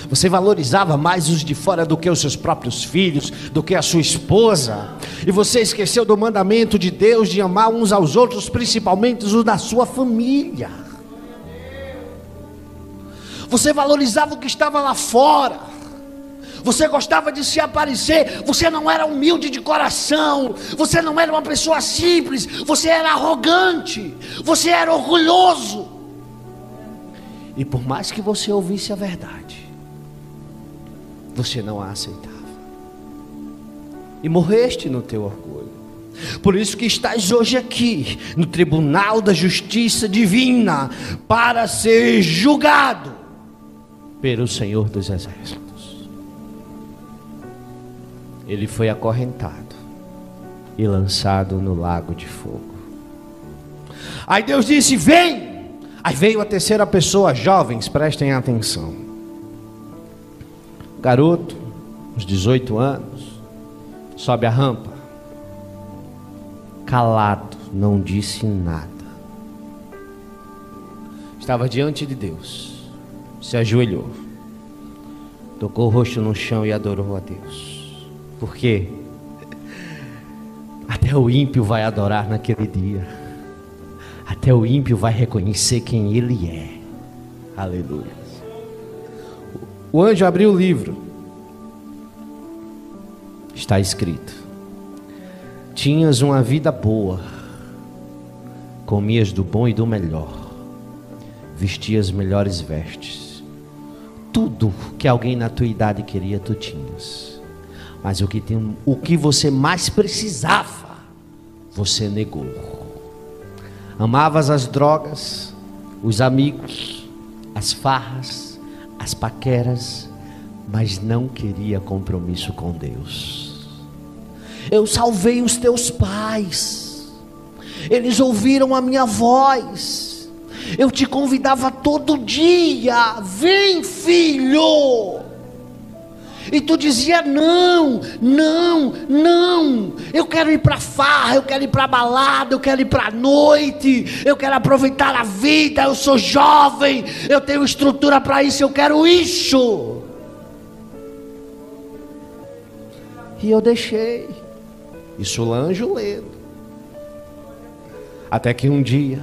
você valorizava mais os de fora do que os seus próprios filhos, do que a sua esposa, e você esqueceu do mandamento de Deus de amar uns aos outros, principalmente os da sua família. Você valorizava o que estava lá fora, você gostava de se aparecer, você não era humilde de coração, você não era uma pessoa simples, você era arrogante, você era orgulhoso. E por mais que você ouvisse a verdade, você não a aceitava, e morreste no teu orgulho. Por isso que estás hoje aqui, no tribunal da justiça divina, para ser julgado pelo Senhor dos Exércitos. Ele foi acorrentado e lançado no lago de fogo. Aí Deus disse: vem. Aí veio a terceira pessoa. Jovens, prestem atenção. Garoto, uns 18 anos, sobe a rampa, calado, não disse nada. Estava diante de Deus, se ajoelhou, tocou o rosto no chão e adorou a Deus. Por quê? Até Até o ímpio vai adorar naquele dia. Até o ímpio vai reconhecer quem ele é. Aleluia. O anjo abriu o livro. Está escrito: tinhas uma vida boa, comias do bom e do melhor, vestias melhores vestes. Tudo que alguém na tua idade queria, tu tinhas. Mas o que você mais precisava, você negou. Amavas as drogas, os amigos, as farras, as paqueras, mas não queria compromisso com Deus. Eu salvei os teus pais, eles ouviram a minha voz, eu te convidava todo dia, vem filho, e tu dizia não, não, não, eu quero ir para farra, eu quero ir para balada, eu quero ir para noite, eu quero aproveitar a vida, eu sou jovem, eu tenho estrutura para isso, eu quero isso. E eu deixei. Isso o anjo lendo. Até que um dia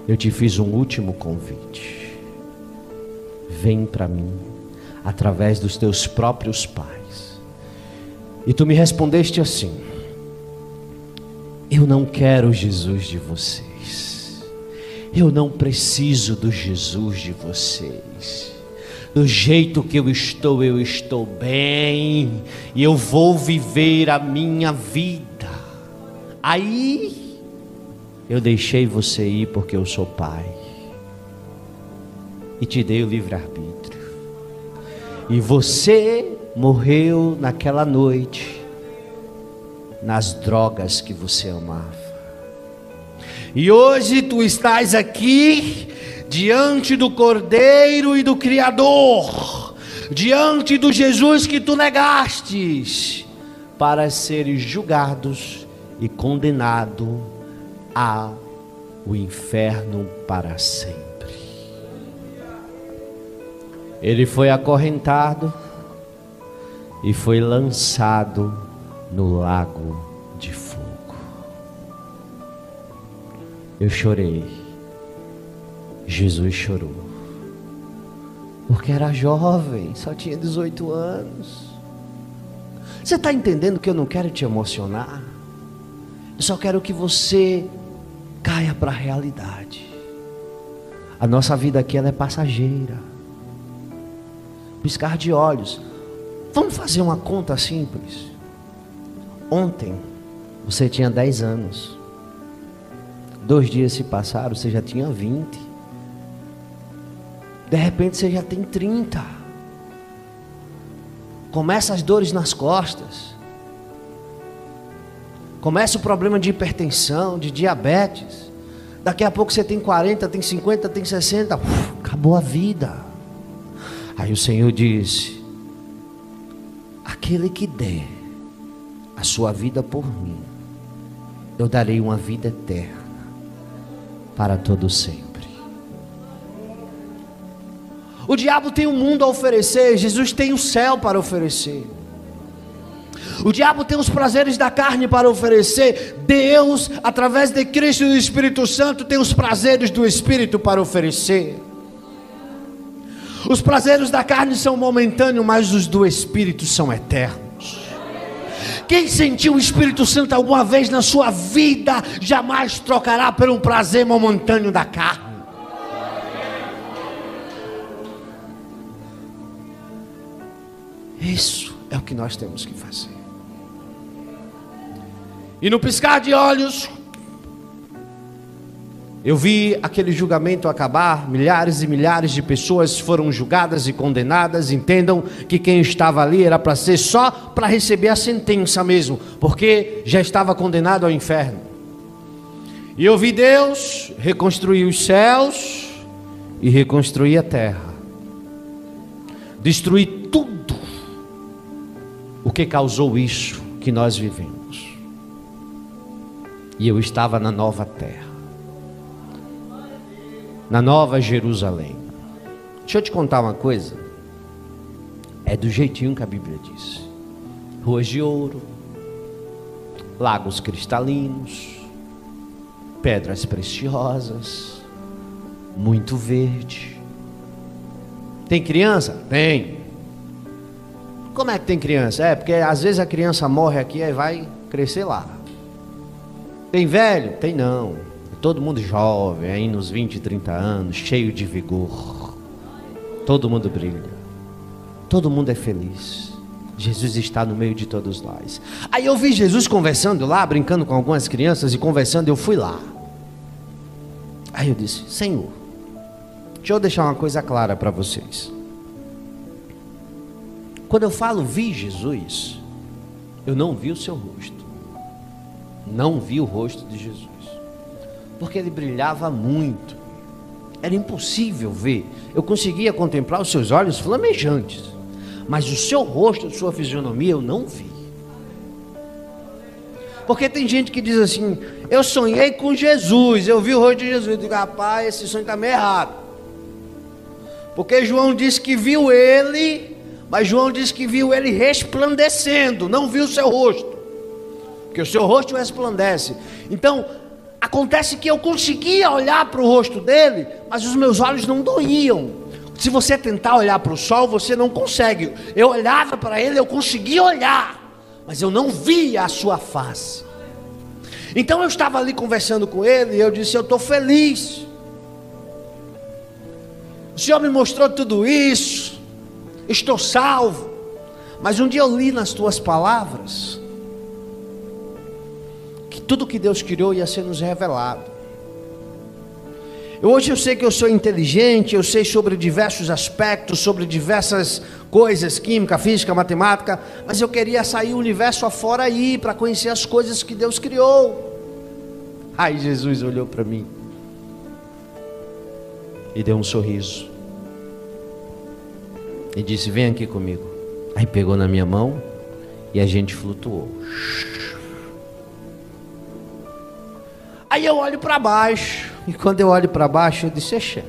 eu te fiz um último convite. Vem para mim através dos teus próprios pais. E tu me respondeste assim: eu não quero o Jesus de vocês. Eu não preciso do Jesus de vocês. Do jeito que eu estou bem, e eu vou viver a minha vida. Aí eu deixei você ir porque eu sou pai, e te dei o livre-arbítrio, e você morreu naquela noite nas drogas que você amava. E hoje tu estás aqui diante do Cordeiro e do Criador, diante do Jesus que tu negastes, para seres julgados e condenado ao inferno para sempre. Ele foi acorrentado e foi lançado no lago de fogo. Eu chorei, Jesus chorou, porque era jovem, só tinha 18 anos. Você está entendendo que eu não quero te emocionar? Eu só quero que você caia para a realidade. A nossa vida aqui, ela é passageira. Piscar de olhos. Vamos fazer uma conta simples. Ontem você tinha 10 anos. 2 dias se passaram, você já tinha 20. De repente você já tem 30. Começa as dores nas costas. Começa o problema de hipertensão, de diabetes. Daqui a pouco você tem 40, tem 50, tem 60. Acabou a vida. Aí o Senhor diz: aquele que der a sua vida por mim, eu darei uma vida eterna para todo sempre. O diabo tem o mundo a oferecer, Jesus tem o céu para oferecer. O diabo tem os prazeres da carne para oferecer. Deus, através de Cristo e do Espírito Santo, tem os prazeres do Espírito para oferecer. Os prazeres da carne são momentâneos, mas os do Espírito são eternos. Quem sentiu o Espírito Santo alguma vez na sua vida, jamais trocará por um prazer momentâneo da carne. Isso é o que nós temos que fazer. E no piscar de olhos, eu vi aquele julgamento acabar. Milhares e milhares de pessoas foram julgadas e condenadas. Entendam que quem estava ali era para ser só para receber a sentença mesmo, porque já estava condenado ao inferno. E eu vi Deus reconstruir os céus e reconstruir a terra, destruir tudo o que causou isso que nós vivemos. E eu estava na nova terra, na nova Jerusalém. Deixa eu te contar uma coisa. É do jeitinho que a Bíblia diz. Ruas de ouro, lagos cristalinos, pedras preciosas, muito verde. Tem criança? Tem. Como é que tem criança? É, porque às vezes a criança morre aqui e vai crescer lá. Tem velho? Tem não. Todo mundo jovem, aí nos 20, 30 anos, cheio de vigor. Todo mundo brilha. Todo mundo é feliz. Jesus está no meio de todos nós. Aí eu vi Jesus conversando lá, brincando com algumas crianças e conversando, eu fui lá. Aí eu disse: Senhor, deixa eu deixar uma coisa clara para vocês. Quando eu falo vi Jesus, eu não vi o seu rosto. Não vi o rosto de Jesus. Porque ele brilhava muito. Era impossível ver. Eu conseguia contemplar os seus olhos flamejantes. Mas o seu rosto, a sua fisionomia, eu não vi. Porque tem gente que diz assim: eu sonhei com Jesus, eu vi o rosto de Jesus. Eu digo: rapaz, esse sonho está meio errado. Porque João disse que viu ele, mas João disse que viu ele resplandecendo, não viu o seu rosto. Porque o seu rosto resplandece. Então, acontece que eu conseguia olhar para o rosto dele, mas os meus olhos não doíam. Se você tentar olhar para o sol, você não consegue. Eu olhava para ele, eu conseguia olhar, mas eu não via a sua face. Então eu estava ali conversando com ele e eu disse: eu estou feliz. O Senhor me mostrou tudo isso, estou salvo. Mas um dia eu li nas tuas palavras que tudo que Deus criou ia ser nos revelado. Hoje eu sei que eu sou inteligente, eu sei sobre diversos aspectos, sobre diversas coisas, química, física, matemática, mas eu queria sair o universo afora aí, para conhecer as coisas que Deus criou. Aí Jesus olhou para mim e deu um sorriso e disse: vem aqui comigo. Aí pegou na minha mão e a gente flutuou. Aí eu olho para baixo, e quando eu olho para baixo eu disse: Exê,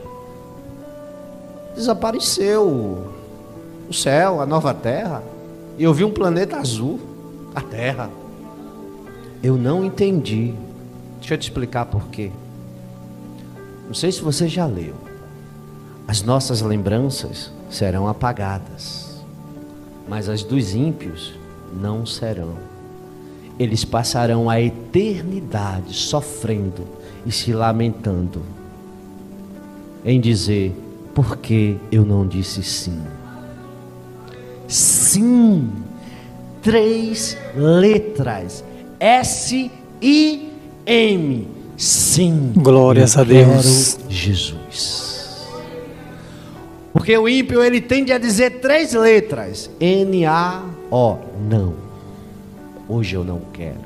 desapareceu o céu, a nova terra, e eu vi um planeta azul, a terra. Eu não entendi. Deixa eu te explicar por quê. Não sei se você já leu. As nossas lembranças serão apagadas, mas as dos ímpios não serão. Eles passarão a eternidade sofrendo e se lamentando em dizer: por que eu não disse sim? Sim, 3 letras, S-I-M, sim. Glórias a Deus. Jesus. Porque o ímpio, ele tende a dizer 3 letras, N-A-O, não. Hoje eu não quero.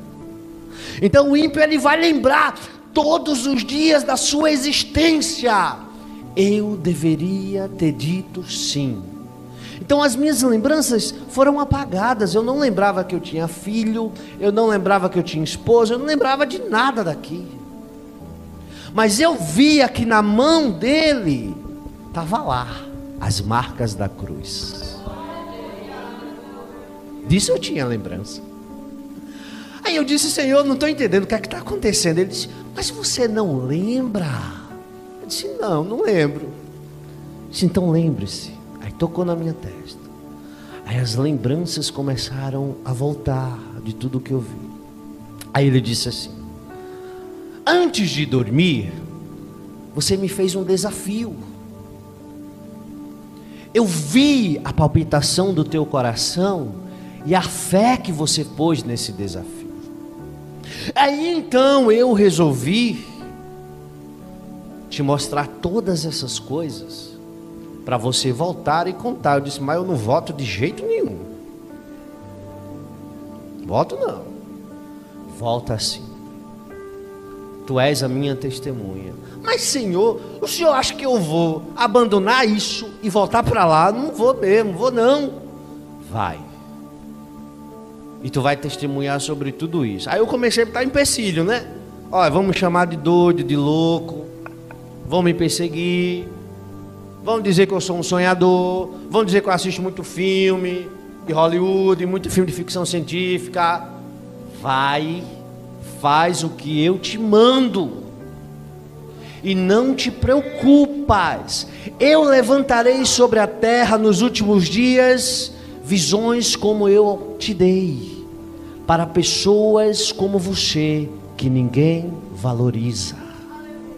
Então o ímpio, ele vai lembrar todos os dias da sua existência: eu deveria ter dito sim. Então as minhas lembranças foram apagadas. Eu não lembrava que eu tinha filho, eu não lembrava que eu tinha esposa, eu não lembrava de nada daqui. Mas eu via que na mão dele estava lá as marcas da cruz. Disso eu tinha lembrança. Aí eu disse: Senhor, não estou entendendo o que é que está acontecendo. Ele disse: mas você não lembra? Eu disse: não lembro. Ele disse: então lembre-se. Aí tocou na minha testa. Aí as lembranças começaram a voltar de tudo que eu vi. Aí ele disse assim: antes de dormir, você me fez um desafio. Eu vi a palpitação do teu coração e a fé que você pôs nesse desafio. Aí então eu resolvi te mostrar todas essas coisas para você voltar e contar. Eu disse: mas eu não voto de jeito nenhum. Voto não. Volta assim. Tu és a minha testemunha. Mas Senhor, o Senhor acha que eu vou abandonar isso e voltar para lá? Não vou mesmo, vou não. Vai. E tu vai testemunhar sobre tudo isso. Aí eu comecei a botar empecilho, né? Olha, vão me chamar de doido, de louco. Vão me perseguir. Vão dizer que eu sou um sonhador. Vão dizer que eu assisto muito filme de Hollywood, muito filme de ficção científica. vai, faz o que eu te mando, e não te preocupas, eu levantarei sobre a terra nos últimos dias visões como eu te dei, para pessoas como você, que ninguém valoriza.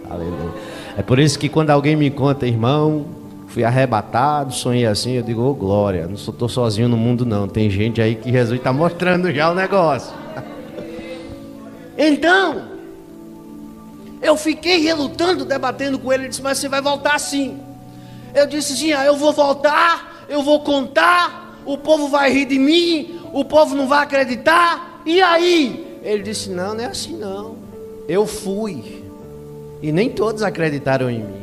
Aleluia. É por isso que quando alguém me conta, irmão, fui arrebatado, sonhei assim, eu digo, ô glória, não estou sozinho no mundo não, tem gente aí que Jesus está mostrando já o negócio. Então, eu fiquei relutando, debatendo com ele, ele disse, mas você vai voltar sim. Eu disse sim, eu vou voltar, eu vou contar, o povo vai rir de mim, o povo não vai acreditar, e aí? Ele disse, não é assim não, eu fui, e nem todos acreditaram em mim.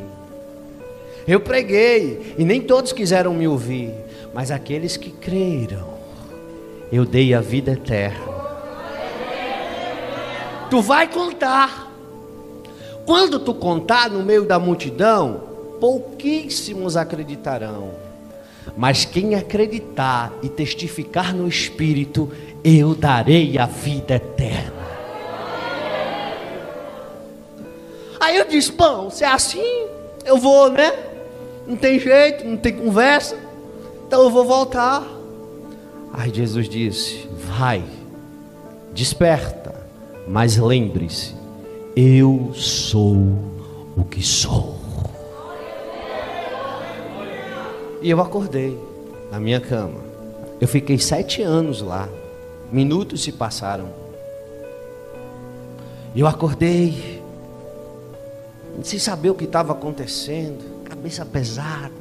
Eu preguei, e nem todos quiseram me ouvir, mas aqueles que creram, eu dei a vida eterna. Tu vai contar. Quando tu contar no meio da multidão, pouquíssimos acreditarão. Mas quem acreditar e testificar no Espírito, eu darei a vida eterna. Aí eu disse, pão, se é assim, eu vou, né? Não tem jeito, não tem conversa, então eu vou voltar. Aí Jesus disse, vai, desperta, mas lembre-se, eu sou o que sou. E eu acordei na minha cama. Eu fiquei 7 anos lá. Minutos se passaram. E eu acordei, sem saber o que estava acontecendo, cabeça pesada,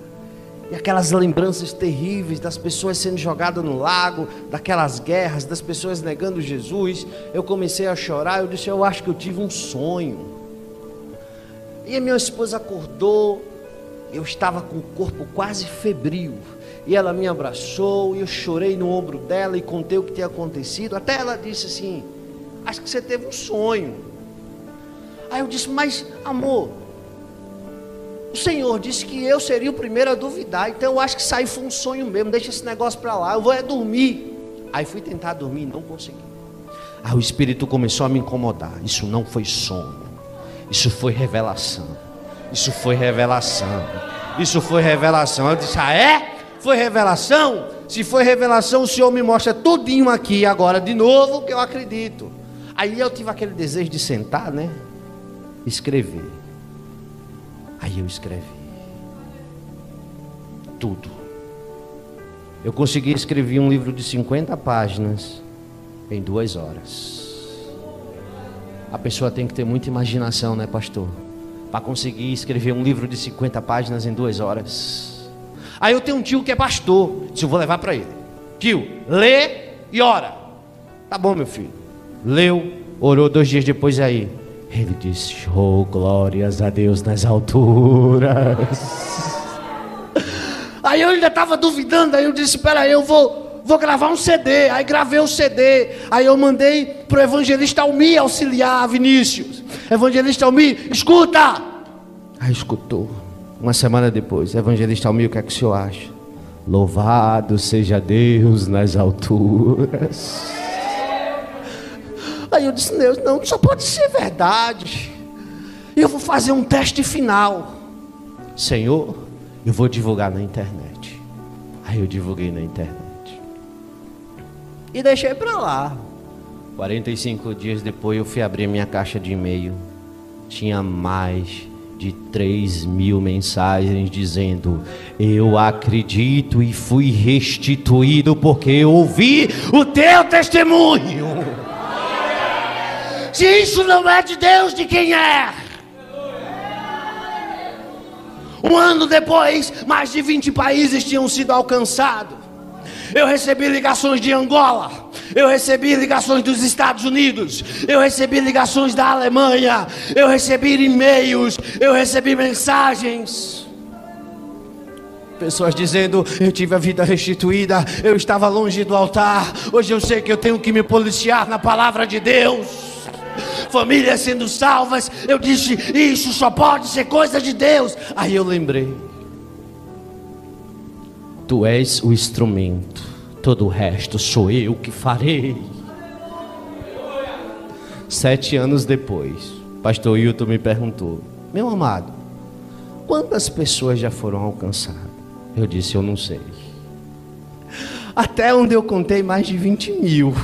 e aquelas lembranças terríveis das pessoas sendo jogadas no lago, daquelas guerras, das pessoas negando Jesus. Eu comecei a chorar, eu disse, eu acho que eu tive um sonho. E a minha esposa acordou, eu estava com o corpo quase febril, e ela me abraçou, e eu chorei no ombro dela, e contei o que tinha acontecido, até ela disse assim, acho que você teve um sonho. Aí eu disse, mas amor, o Senhor disse que eu seria o primeiro a duvidar, então eu acho que isso aí foi um sonho mesmo, deixa esse negócio para lá, eu vou dormir. Aí fui tentar dormir, não consegui. Aí o Espírito começou a me incomodar, isso não foi sonho, isso foi revelação, isso foi revelação, isso foi revelação. Eu disse, foi revelação? Se foi revelação, o Senhor me mostra tudinho aqui agora de novo, que eu acredito. Aí eu tive aquele desejo de sentar, né, escrever. Aí eu escrevi tudo. Eu consegui escrever um livro de 50 páginas em 2 horas. A pessoa tem que ter muita imaginação, né, pastor? Para conseguir escrever um livro de 50 páginas em 2 horas. Aí eu tenho um tio que é pastor, disse, eu vou levar para ele. Tio, lê e ora. Tá bom, meu filho. Leu, orou 2 dias depois aí. Ele disse, oh, glórias a Deus nas alturas. Aí eu ainda estava duvidando, aí eu disse, espera aí, eu vou gravar um CD. Aí gravei o CD, aí eu mandei para o evangelista Almir auxiliar Vinícius. Evangelista Almir, escuta! Aí escutou. Uma semana depois, evangelista Almir, o que é que o senhor acha? Louvado seja Deus nas alturas. Aí eu disse, Deus, não, só pode ser verdade. Eu vou fazer um teste final. Senhor, eu vou divulgar na internet. Aí eu divulguei na internet. E deixei para lá. 45 dias depois eu fui abrir minha caixa de e-mail. Tinha mais de 3.000 mensagens dizendo, eu acredito e fui restituído porque eu ouvi o teu testemunho. Se isso não é de Deus, de quem é? Um ano depois, mais de 20 países tinham sido alcançados. Eu recebi ligações de Angola, eu recebi ligações dos Estados Unidos, eu recebi ligações da Alemanha, eu recebi e-mails, eu recebi mensagens. Pessoas dizendo, eu tive a vida restituída, eu estava longe do altar, hoje eu sei que eu tenho que me policiar na palavra de Deus. Famílias sendo salvas. Eu disse, isso só pode ser coisa de Deus. Aí eu lembrei, tu és o instrumento, todo o resto sou eu que farei. 7 anos depois, pastor Hilton me perguntou: meu amado, quantas pessoas já foram alcançadas? Eu disse: eu não sei. Até onde eu contei, mais de 20 mil.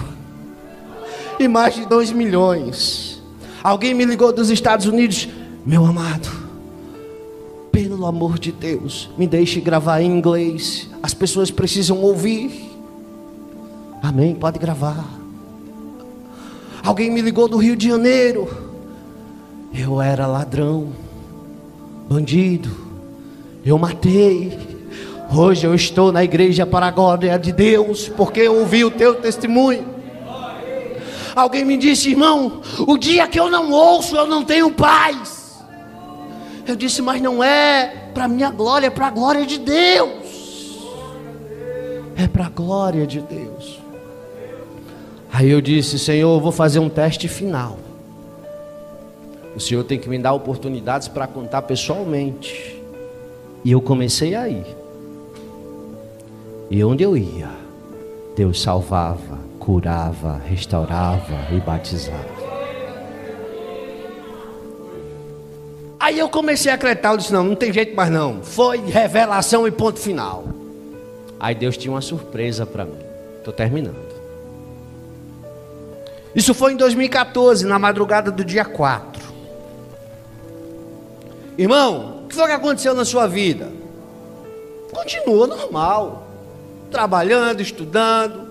E mais de 2 milhões. Alguém me ligou dos Estados Unidos: meu amado, pelo amor de Deus, me deixe gravar em inglês. As pessoas precisam ouvir. Amém, pode gravar. Alguém me ligou do Rio de Janeiro: eu era ladrão, bandido, eu matei. Hoje eu estou na igreja para a glória de Deus, porque eu ouvi o teu testemunho. Alguém me disse: irmão, o dia que eu não ouço, eu não tenho paz. Eu disse: mas não é para minha glória, é para a glória de Deus. É para a glória de Deus. Aí eu disse: Senhor, eu vou fazer um teste final. O Senhor tem que me dar oportunidades para contar pessoalmente. E eu comecei a ir. E onde eu ia, Deus salvava, curava, restaurava e batizava. Aí eu comecei a acreditar. Eu disse: não tem jeito mais não. Foi revelação e ponto final. Aí Deus tinha uma surpresa para mim. Estou terminando. Isso foi em 2014, na madrugada do dia 4. Irmão, o que foi que aconteceu na sua vida? Continuou normal. Trabalhando, estudando,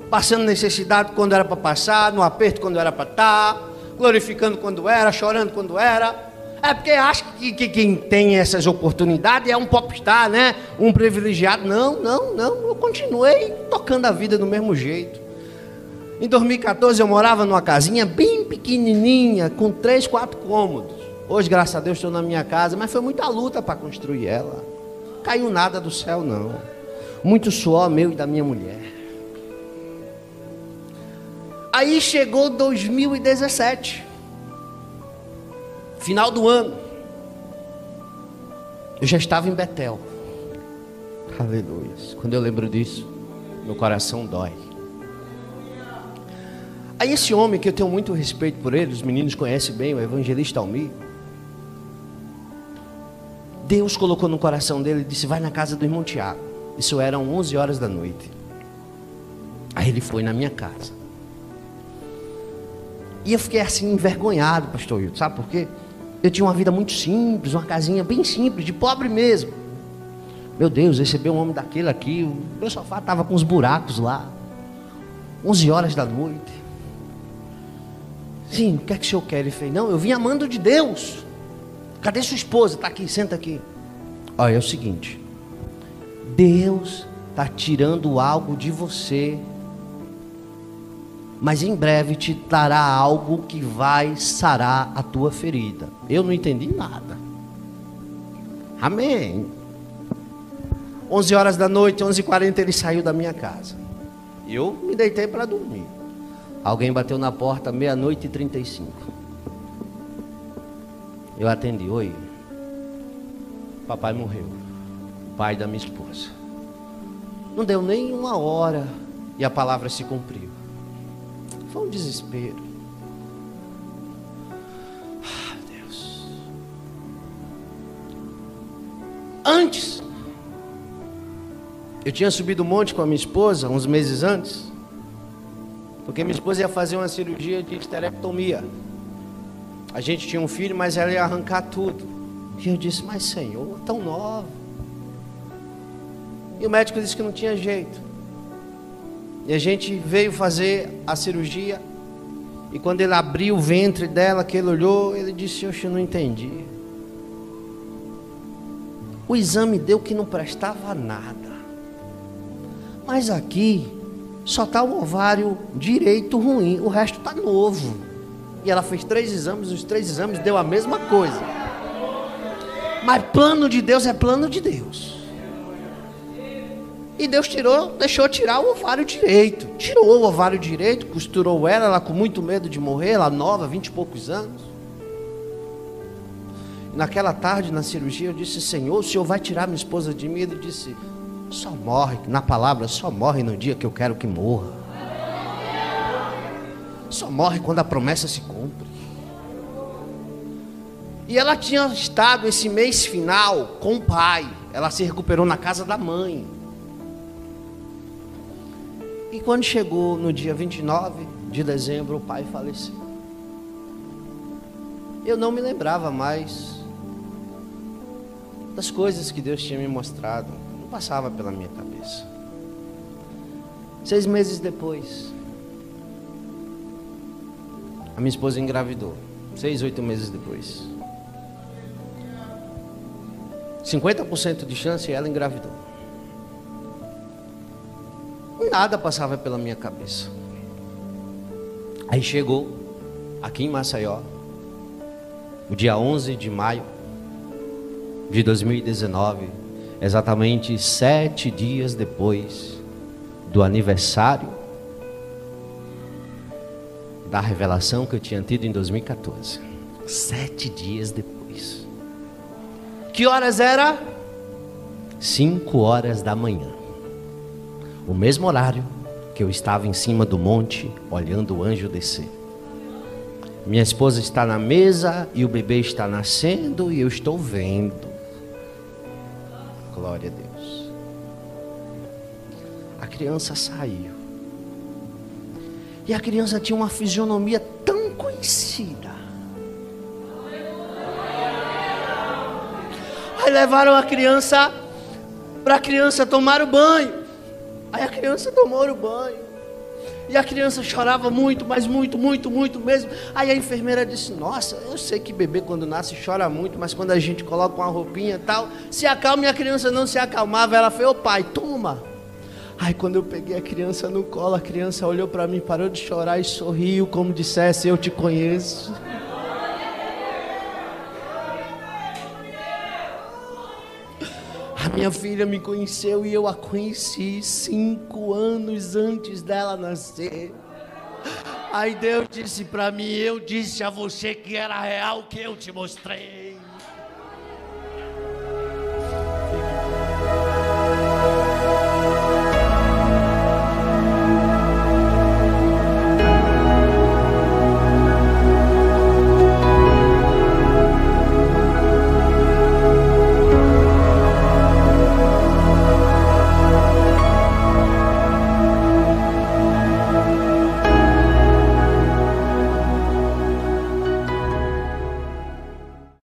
passando necessidade quando era para passar, no aperto quando era para estar, glorificando quando era, chorando quando era. É porque acha que quem tem essas oportunidades é um popstar, né? Um privilegiado. Não. Eu continuei tocando a vida do mesmo jeito. Em 2014 eu morava numa casinha bem pequenininha, com 3, 4 cômodos. Hoje, graças a Deus, estou na minha casa, mas foi muita luta para construir ela. Não caiu nada do céu, não. Muito suor meu e da minha mulher. Aí chegou 2017, final do ano. Eu já estava em Betel. Aleluia. Quando eu lembro disso, meu coração dói. Aí esse homem, que eu tenho muito respeito por ele, os meninos conhecem bem, o evangelista Almir, Deus colocou no coração dele e disse: vai na casa do irmão Tiago. Isso eram 11 horas da noite. Aí ele foi na minha casa. E eu fiquei assim envergonhado, pastor Hilton. Sabe por quê? Eu tinha uma vida muito simples, uma casinha bem simples, de pobre mesmo. Meu Deus, receber um homem daquele aqui. O meu sofá estava com uns buracos lá. 11 horas da noite. Sim, o que é que o senhor quer? Ele fez: não, eu vim amando de Deus. Cadê sua esposa? Está aqui, senta aqui. Olha, é o seguinte: Deus está tirando algo de você, mas em breve te dará algo que vai sarar a tua ferida. Eu não entendi nada. Amém. 11 horas da noite, 11h40, ele saiu da minha casa. Eu me deitei para dormir. Alguém bateu na porta, 00:35. Eu atendi: oi. Papai morreu, pai da minha esposa. Não deu nem 1 hora e a palavra se cumpriu. Foi um desespero. Ah, Deus. Antes, eu tinha subido o monte com a minha esposa, uns meses antes, porque minha esposa ia fazer uma cirurgia de esterectomia. A gente tinha um filho, mas ela ia arrancar tudo. E eu disse: mas Senhor, tão nova. E o médico disse que não tinha jeito. E a gente veio fazer a cirurgia. E quando ele abriu o ventre dela, que ele olhou, ele disse: oxe, eu não entendi. O exame deu que não prestava nada. Mas aqui só está o ovário direito ruim, o resto está novo. E ela fez 3 exames, os 3 exames deu a mesma coisa. Mas plano de Deus é plano de Deus. E Deus deixou tirar o ovário direito. Tirou o ovário direito, costurou ela com muito medo de morrer, ela nova, 20 e poucos anos. E naquela tarde, na cirurgia, eu disse: Senhor, o Senhor vai tirar minha esposa de mim? Ele disse: só morre, na palavra, só morre no dia que eu quero que morra. só morre quando a promessa se cumpre. E ela tinha estado esse mês final com o pai. Ela se recuperou na casa da mãe. E quando chegou no dia 29 de dezembro, o pai faleceu. Eu não me lembrava mais das coisas que Deus tinha me mostrado. Não passava pela minha cabeça. 6 meses depois, a minha esposa engravidou. 6, 8 meses depois. 50% de chance e ela engravidou. Nada passava pela minha cabeça. Aí chegou aqui em Maceió, o dia 11 de maio de 2019, exatamente 7 dias depois do aniversário da revelação que eu tinha tido em 2014. 7 dias depois. Que horas era? 5 horas da manhã. O mesmo horário que eu estava em cima do monte, olhando o anjo descer. Minha esposa está na mesa e o bebê está nascendo e eu estou vendo. Glória a Deus. A criança saiu. E a criança tinha uma fisionomia tão conhecida. Aí levaram a criança para a criança tomar o banho. Aí a criança tomou o banho. E a criança chorava muito, mas muito mesmo. Aí a enfermeira disse: nossa, eu sei que bebê quando nasce chora muito, mas quando a gente coloca uma roupinha e tal, se acalma. E a criança não se acalmava. Ela falou: ô pai, toma. Aí quando eu peguei a criança no colo, a criança olhou para mim, parou de chorar e sorriu, como dissesse: eu te conheço. A minha filha me conheceu e eu a conheci 5 anos antes dela nascer. Aí Deus disse para mim: eu disse a você que era real, que eu te mostrei.